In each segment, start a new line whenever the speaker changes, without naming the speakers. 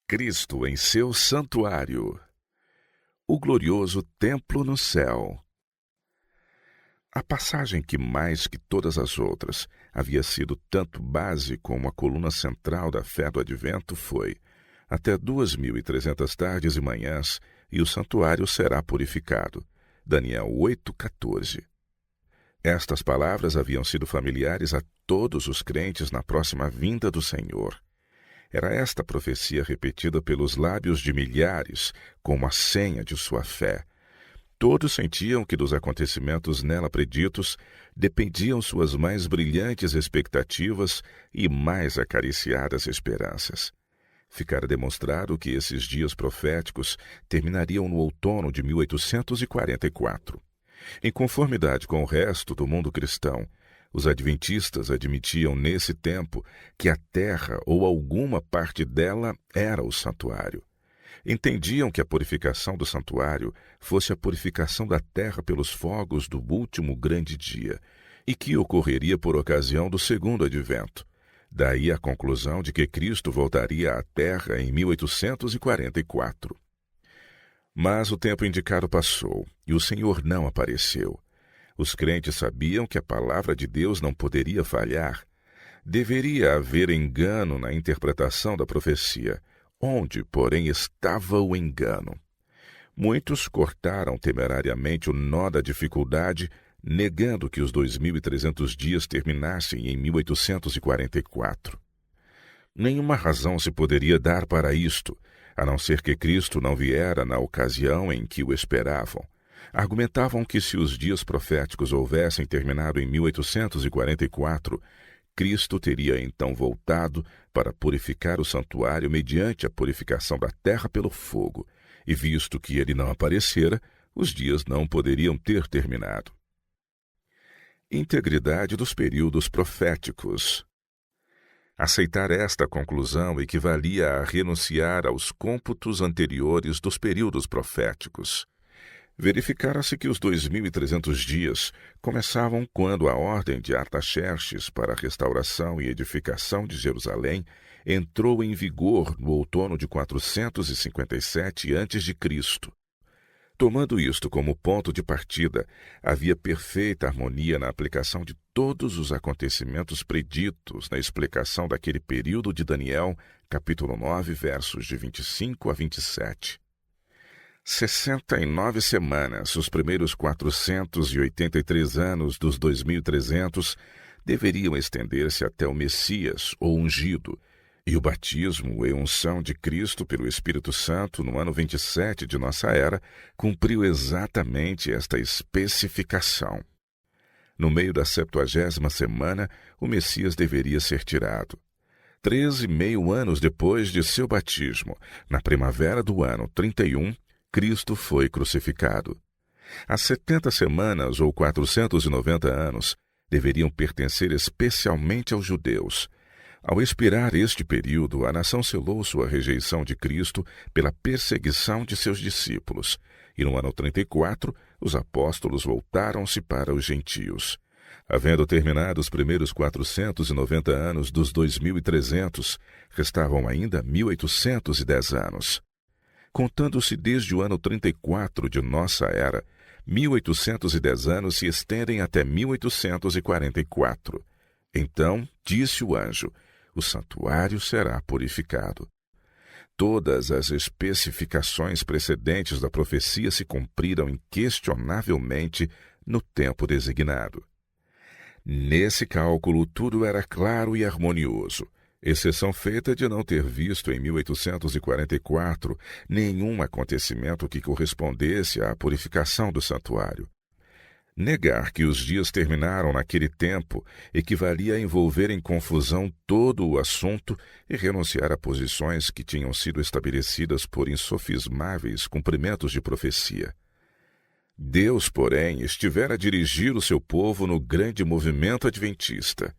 Cristo em seu santuário. O glorioso templo no céu. A passagem que, mais que todas as outras, havia sido tanto base como a coluna central da fé do advento foi: até 2.300 tardes e manhãs, e o santuário será purificado. Daniel 8,14. Estas palavras haviam sido familiares a todos os crentes na próxima vinda do Senhor. Era esta profecia repetida pelos lábios de milhares como a senha de sua fé. Todos sentiam que dos acontecimentos nela preditos dependiam suas mais brilhantes expectativas e mais acariciadas esperanças. Ficara demonstrado que esses dias proféticos terminariam no outono de 1844. Em conformidade com o resto do mundo cristão, os adventistas admitiam nesse tempo que a terra ou alguma parte dela era o santuário. Entendiam que a purificação do santuário fosse a purificação da terra pelos fogos do último grande dia e que ocorreria por ocasião do segundo advento. Daí a conclusão de que Cristo voltaria à terra em 1844. Mas o tempo indicado passou e o Senhor não apareceu. Os crentes sabiam que a palavra de Deus não poderia falhar. Deveria haver engano na interpretação da profecia. Onde, porém, estava o engano? Muitos cortaram temerariamente o nó da dificuldade, negando que os 2.300 dias terminassem em 1844. Nenhuma razão se poderia dar para isto, a não ser que Cristo não viera na ocasião em que o esperavam. Argumentavam que se os dias proféticos houvessem terminado em 1844, Cristo teria então voltado para purificar o santuário mediante a purificação da terra pelo fogo, e visto que ele não aparecera, os dias não poderiam ter terminado. Integridade dos períodos proféticos. Aceitar esta conclusão equivalia a renunciar aos cômputos anteriores dos períodos proféticos. Verificara-se que os 2.300 dias começavam quando a ordem de Artaxerxes para a restauração e edificação de Jerusalém entrou em vigor no outono de 457 a.C. Tomando isto como ponto de partida, havia perfeita harmonia na aplicação de todos os acontecimentos preditos na explicação daquele período de Daniel, capítulo 9, versos de 25 a 27. 69 semanas, os primeiros 483 anos dos 2.300, deveriam estender-se até o Messias, ou ungido, e o batismo e unção de Cristo pelo Espírito Santo no ano 27 de nossa era cumpriu exatamente esta especificação. No meio da 70ª semana, o Messias deveria ser tirado. 13,5 anos depois de seu batismo, na primavera do ano 31, Cristo foi crucificado. As 70 semanas ou 490 anos deveriam pertencer especialmente aos judeus. Ao expirar este período, a nação selou sua rejeição de Cristo pela perseguição de seus discípulos, e no ano 34, os apóstolos voltaram-se para os gentios. Havendo terminado os primeiros 490 anos dos 2.300, restavam ainda 1.810 anos. Contando-se desde o ano 34 de nossa era, 1.810 anos se estendem até 1844. Então, disse o anjo, o santuário será purificado. Todas as especificações precedentes da profecia se cumpriram inquestionavelmente no tempo designado. Nesse cálculo, tudo era claro e harmonioso, exceção feita de não ter visto em 1844 nenhum acontecimento que correspondesse à purificação do santuário. Negar que os dias terminaram naquele tempo equivalia a envolver em confusão todo o assunto e renunciar a posições que tinham sido estabelecidas por insofismáveis cumprimentos de profecia. Deus, porém, estivera a dirigir o seu povo no grande movimento adventista.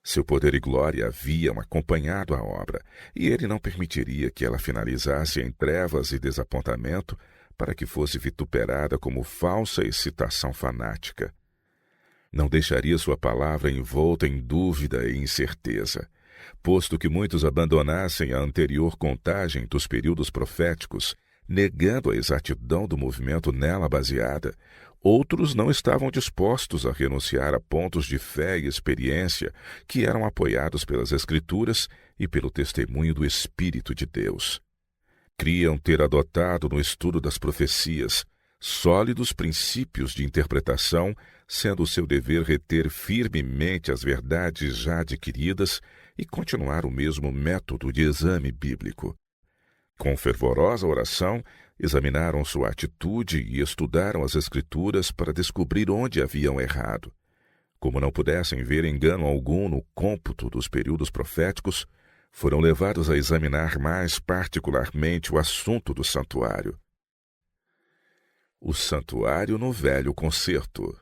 Seu poder e glória haviam acompanhado a obra, e ele não permitiria que ela finalizasse em trevas e desapontamento para que fosse vituperada como falsa excitação fanática. Não deixaria sua palavra envolta em dúvida e incerteza. posto que muitos abandonassem a anterior contagem dos períodos proféticos, negando a exatidão do movimento nela baseada, outros não estavam dispostos a renunciar a pontos de fé e experiência que eram apoiados pelas Escrituras e pelo testemunho do Espírito de Deus. Criam ter adotado no estudo das profecias sólidos princípios de interpretação, sendo o seu dever reter firmemente as verdades já adquiridas e continuar o mesmo método de exame bíblico. Com fervorosa oração, examinaram sua atitude e estudaram as Escrituras para descobrir onde haviam errado. Como não pudessem ver engano algum no cômputo dos períodos proféticos, foram levados a examinar mais particularmente o assunto do santuário. O santuário no Velho Concerto.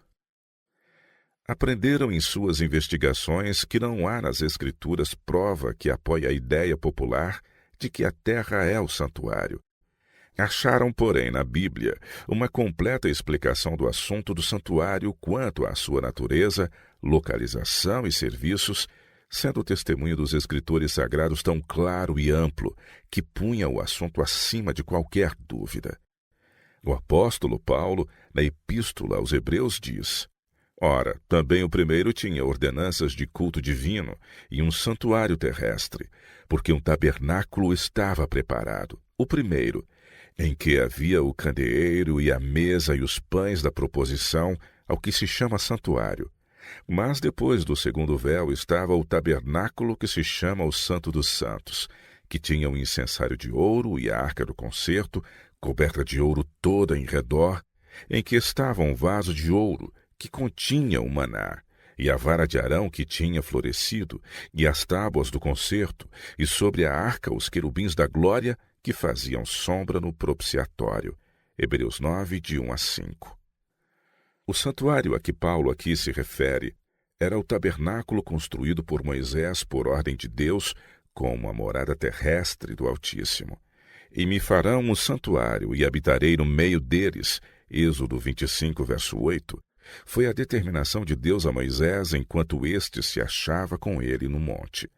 Aprenderam em suas investigações que não há nas Escrituras prova que apoie a ideia popular de que a terra é o santuário. Acharam, porém, na Bíblia uma completa explicação do assunto do santuário quanto à sua natureza, localização e serviços, sendo o testemunho dos escritores sagrados tão claro e amplo que punha o assunto acima de qualquer dúvida. O apóstolo Paulo, na Epístola aos Hebreus, diz: Ora, também o primeiro tinha ordenanças de culto divino e um santuário terrestre, porque um tabernáculo estava preparado. O primeiro, em que havia o candeeiro e a mesa e os pães da proposição, ao que se chama santuário. Mas depois do segundo véu estava o tabernáculo que se chama o Santo dos Santos, que tinha um incensário de ouro e a arca do concerto, coberta de ouro toda em redor, em que estava um vaso de ouro que continha o maná, e a vara de Arão que tinha florescido, e as tábuas do concerto, e sobre a arca os querubins da glória que faziam sombra no propiciatório. Hebreus 9, de 1 a 5. O santuário a que Paulo aqui se refere era o tabernáculo construído por Moisés por ordem de Deus como a morada terrestre do Altíssimo. E me farão um santuário e habitarei no meio deles. Êxodo 25, verso 8. Foi a determinação de Deus a Moisés enquanto este se achava com ele no monte.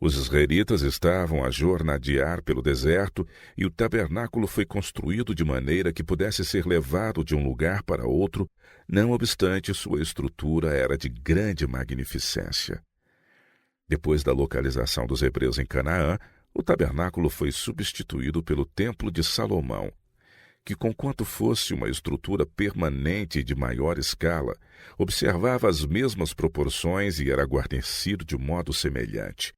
Os israelitas estavam a jornadear pelo deserto e o tabernáculo foi construído de maneira que pudesse ser levado de um lugar para outro, não obstante sua estrutura era de grande magnificência. Depois da localização dos hebreus em Canaã, o tabernáculo foi substituído pelo Templo de Salomão, que, conquanto fosse uma estrutura permanente e de maior escala, observava as mesmas proporções e era guarnecido de modo semelhante.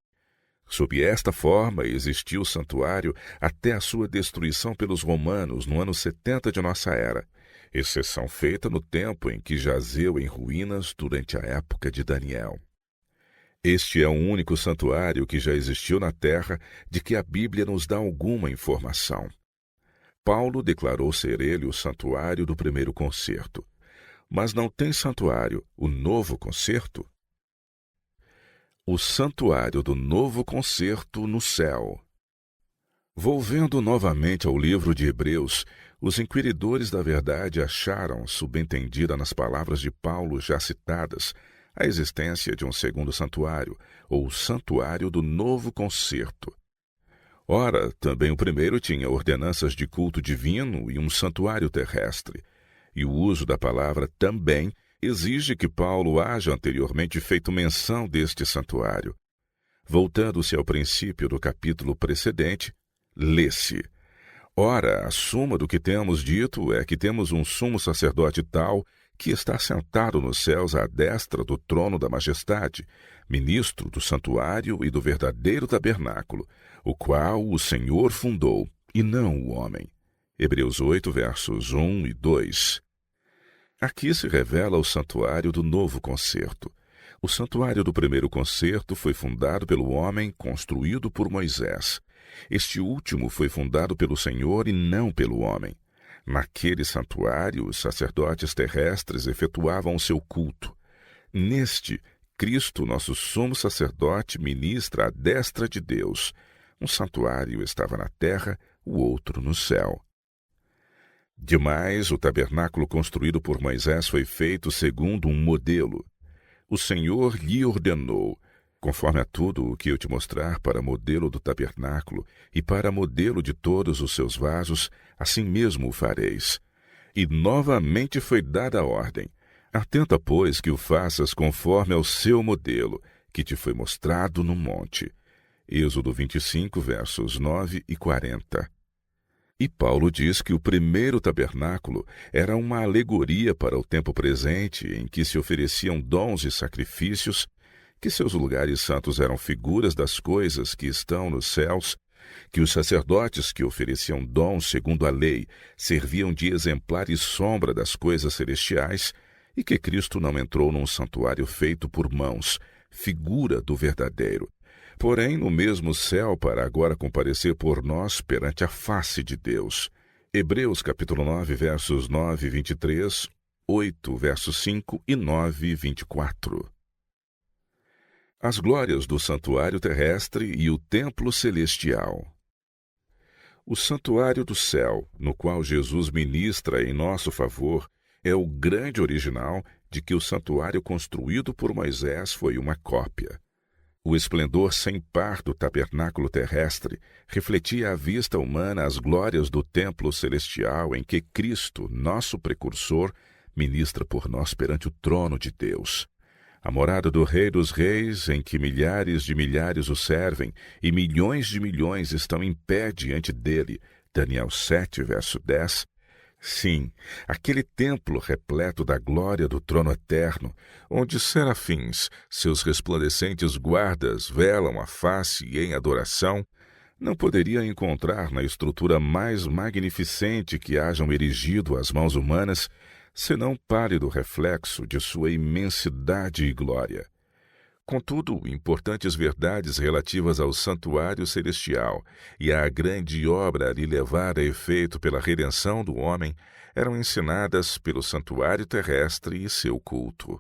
Sob esta forma, existiu o santuário até a sua destruição pelos romanos no ano 70 de nossa era, exceção feita no tempo em que jazeu em ruínas durante a época de Daniel. Este é o único santuário que já existiu na terra de que a Bíblia nos dá alguma informação. Paulo declarou ser ele o santuário do primeiro concerto. Mas não tem santuário o novo concerto? O santuário do novo concerto no céu. Volvendo novamente ao livro de Hebreus, os inquiridores da verdade acharam, subentendida nas palavras de Paulo já citadas, a existência de um segundo santuário, ou santuário do novo concerto. Ora, também o primeiro tinha ordenanças de culto divino e um santuário terrestre, e o uso da palavra também exige que Paulo haja anteriormente feito menção deste santuário. Voltando-se ao princípio do capítulo precedente, lê-se: Ora, a suma do que temos dito é que temos um sumo sacerdote tal que está sentado nos céus à destra do trono da majestade, ministro do santuário e do verdadeiro tabernáculo, o qual o Senhor fundou, e não o homem. Hebreus 8, versos 1 e 2. Aqui se revela o santuário do novo concerto. O santuário do primeiro concerto foi fundado pelo homem, construído por Moisés. Este último foi fundado pelo Senhor e não pelo homem. Naquele santuário, os sacerdotes terrestres efetuavam o seu culto. Neste, Cristo, nosso sumo sacerdote, ministra à destra de Deus. Um santuário estava na terra, o outro no céu. Demais, o tabernáculo construído por Moisés foi feito segundo um modelo. O Senhor lhe ordenou: conforme a tudo o que eu te mostrar para modelo do tabernáculo e para modelo de todos os seus vasos, assim mesmo o fareis. E novamente foi dada a ordem: atenta, pois, que o faças conforme ao seu modelo, que te foi mostrado no monte. Êxodo 25, versos 9 e 40. E Paulo diz que o primeiro tabernáculo era uma alegoria para o tempo presente, em que se ofereciam dons e sacrifícios, que seus lugares santos eram figuras das coisas que estão nos céus, que os sacerdotes que ofereciam dons segundo a lei serviam de exemplar e sombra das coisas celestiais, e que Cristo não entrou num santuário feito por mãos, figura do verdadeiro, porém no mesmo céu para agora comparecer por nós perante a face de Deus. Hebreus capítulo 9, versos 9 e 23, 8, versos 5 e 9 e 24. As glórias do santuário terrestre e o templo celestial. O santuário do céu, no qual Jesus ministra em nosso favor, é o grande original de que o santuário construído por Moisés foi uma cópia. O esplendor sem par do tabernáculo terrestre refletia à vista humana as glórias do templo celestial em que Cristo, nosso precursor, ministra por nós perante o trono de Deus. A morada do Rei dos Reis, em que milhares de milhares o servem e milhões de milhões estão em pé diante dele. Daniel 7, verso 10. Sim, aquele templo repleto da glória do trono eterno, onde serafins, seus resplandecentes guardas, velam a face em adoração, não poderia encontrar na estrutura mais magnificente que hajam erigido as mãos humanas, senão pálido reflexo de sua imensidade e glória. Contudo, importantes verdades relativas ao santuário celestial e à grande obra ali levada a efeito pela redenção do homem eram ensinadas pelo santuário terrestre e seu culto.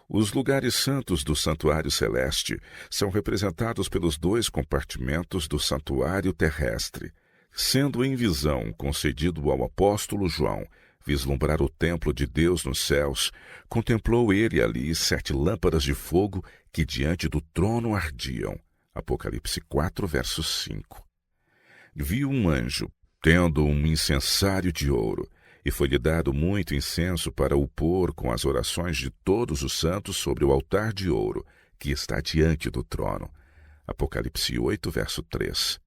Os lugares santos do santuário celeste são representados pelos 2 compartimentos do santuário terrestre, sendo em visão concedido ao apóstolo João vislumbrar o templo de Deus nos céus, contemplou ele ali 7 lâmpadas de fogo que diante do trono ardiam. Apocalipse 4, verso 5. Viu um anjo, tendo um incensário de ouro, e foi-lhe dado muito incenso para o pôr com as orações de todos os santos sobre o altar de ouro, que está diante do trono. Apocalipse 8, verso 3.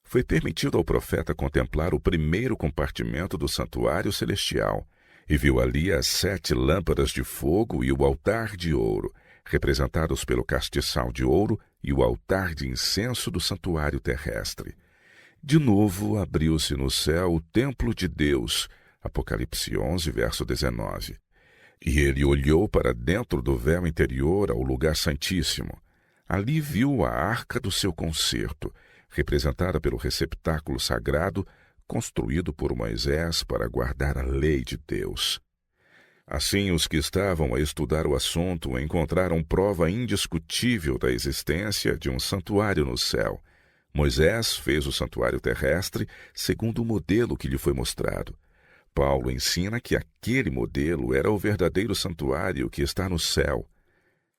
Foi permitido ao profeta contemplar o primeiro compartimento do santuário celestial, e viu ali as 7 lâmpadas de fogo e o altar de ouro, representados pelo castiçal de ouro e o altar de incenso do santuário terrestre. De novo abriu-se no céu o templo de Deus, Apocalipse 11, verso 19. E ele olhou para dentro do véu interior ao lugar santíssimo. Ali viu a arca do seu concerto, representada pelo receptáculo sagrado construído por Moisés para guardar a lei de Deus. Assim, os que estavam a estudar o assunto encontraram prova indiscutível da existência de um santuário no céu. Moisés fez o santuário terrestre segundo o modelo que lhe foi mostrado. Paulo ensina que aquele modelo era o verdadeiro santuário que está no céu.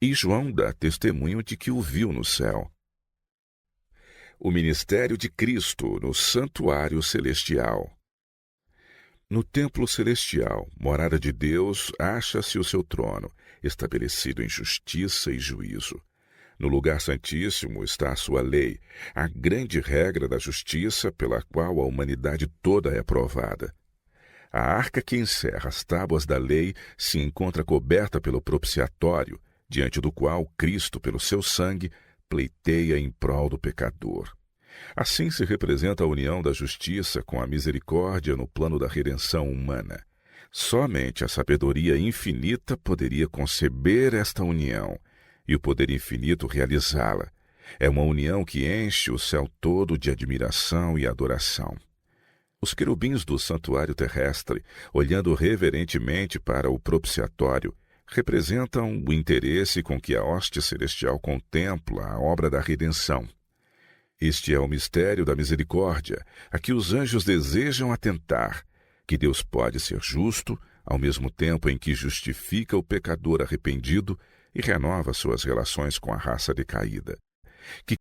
E João dá testemunho de que o viu no céu. O ministério de Cristo no santuário celestial. No templo celestial, morada de Deus, acha-se o seu trono, estabelecido em justiça e juízo. No lugar santíssimo está a sua lei, a grande regra da justiça pela qual a humanidade toda é provada. A arca que encerra as tábuas da lei se encontra coberta pelo propiciatório, diante do qual Cristo, pelo seu sangue, pleiteia em prol do pecador. Assim se representa a união da justiça com a misericórdia no plano da redenção humana. Somente a sabedoria infinita poderia conceber esta união e o poder infinito realizá-la. É uma união que enche o céu todo de admiração e adoração. Os querubins do santuário terrestre, olhando reverentemente para o propiciatório, representam o interesse com que a hóstia celestial contempla a obra da redenção. Este é o mistério da misericórdia, a que os anjos desejam atentar, que Deus pode ser justo, ao mesmo tempo em que justifica o pecador arrependido, e renova suas relações com a raça decaída, que